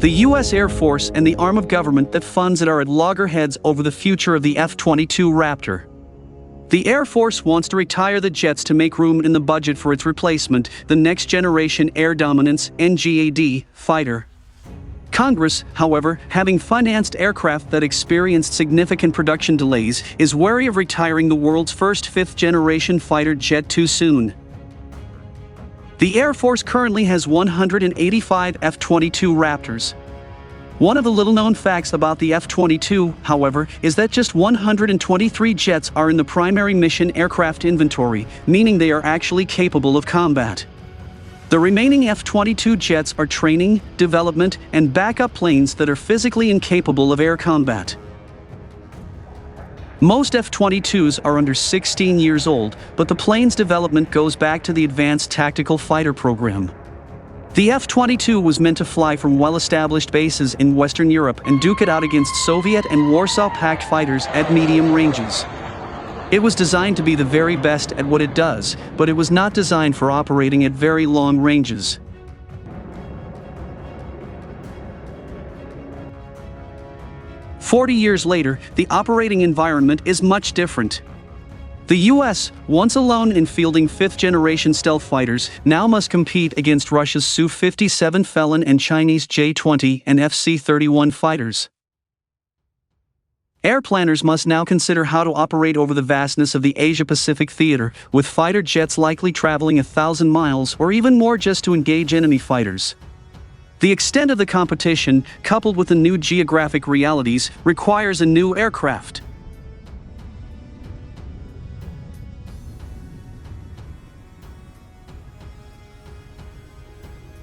The U.S. Air Force and the arm of government that funds it are at loggerheads over the future of the F-22 Raptor. The Air Force wants to retire the jets to make room in the budget for its replacement, the Next Generation Air Dominance (NGAD) fighter. Congress, however, having financed aircraft that experienced significant production delays, is wary of retiring the world's first fifth-generation fighter jet too soon. The Air Force currently has 185 F-22 Raptors. One of the little-known facts about the F-22, however, is that just 123 jets are in the primary mission aircraft inventory, meaning they are actually capable of combat. The remaining F-22 jets are training, development, and backup planes that are physically incapable of air combat. Most F-22s are under 16 years old, but the plane's development goes back to the Advanced Tactical Fighter program. The F-22 was meant to fly from well-established bases in Western Europe and duke it out against Soviet and Warsaw Pact fighters at medium ranges. It was designed to be the very best at what it does, but it was not designed for operating at very long ranges. "40 years later, the operating environment is much different. The U.S., once alone in fielding fifth-generation stealth fighters, now must compete against Russia's Su-57 Felon and Chinese J-20 and FC-31 fighters. Air planners must now consider how to operate over the vastness of the Asia-Pacific theater, with fighter jets likely traveling 1,000 miles or even more just to engage enemy fighters. The extent of the competition, coupled with the new geographic realities, requires a new aircraft.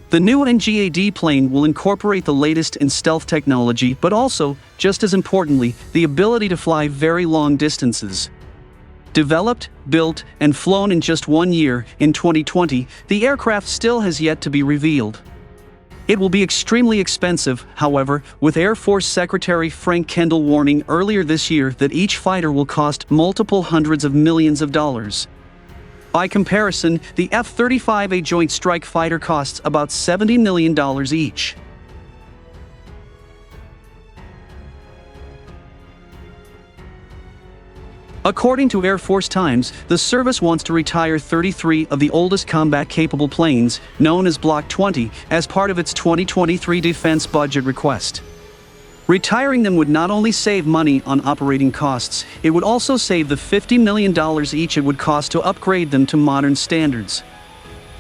The new NGAD plane will incorporate the latest in stealth technology, but also, just as importantly, the ability to fly very long distances. Developed, built, and flown in just 1 year, in 2020, the aircraft still has yet to be revealed. It will be extremely expensive, however, with Air Force Secretary Frank Kendall warning earlier this year that each fighter will cost multiple hundreds of millions of dollars. By comparison, the F-35A Joint Strike Fighter costs about $70 million each. According to Air Force Times, the service wants to retire 33 of the oldest combat-capable planes, known as Block 20, as part of its 2023 defense budget request. Retiring them would not only save money on operating costs, it would also save the $50 million each it would cost to upgrade them to modern standards.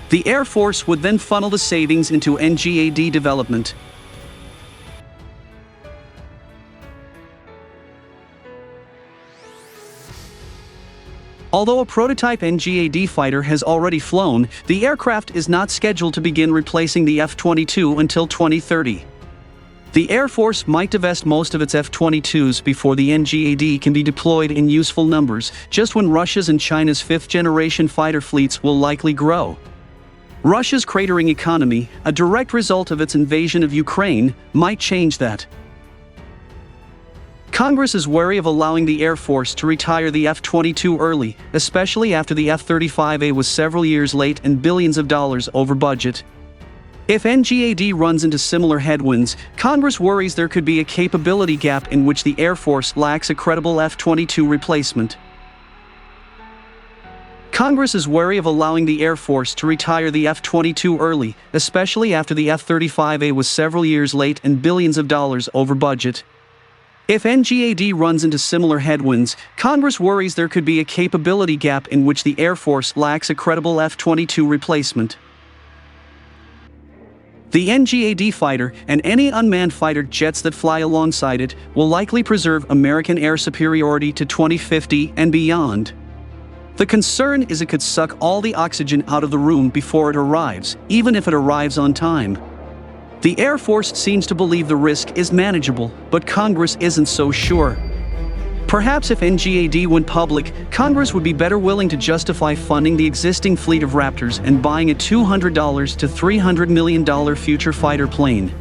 The Air Force would then funnel the savings into NGAD development. Although a prototype NGAD fighter has already flown, the aircraft is not scheduled to begin replacing the F-22 until 2030. The Air Force might divest most of its F-22s before the NGAD can be deployed in useful numbers, just when Russia's and China's fifth-generation fighter fleets will likely grow. Russia's cratering economy, a direct result of its invasion of Ukraine, might change that. Congress is wary of allowing the Air Force to retire the F-22 early, especially after the F-35A was several years late and billions of dollars over budget. If NGAD runs into similar headwinds, Congress worries there could be a capability gap in which the Air Force lacks a credible F-22 replacement. Congress is wary of allowing the Air Force to retire the F-22 early, especially after the F-35A was several years late and billions of dollars over budget. If NGAD runs into similar headwinds, Congress worries there could be a capability gap in which the Air Force lacks a credible F-22 replacement. The NGAD fighter, and any unmanned fighter jets that fly alongside it, will likely preserve American air superiority to 2050 and beyond. The concern is it could suck all the oxygen out of the room before it arrives, even if it arrives on time. The Air Force seems to believe the risk is manageable, but Congress isn't so sure. Perhaps if NGAD went public, Congress would be better willing to justify funding the existing fleet of Raptors and buying a $200 to $300 million future fighter plane.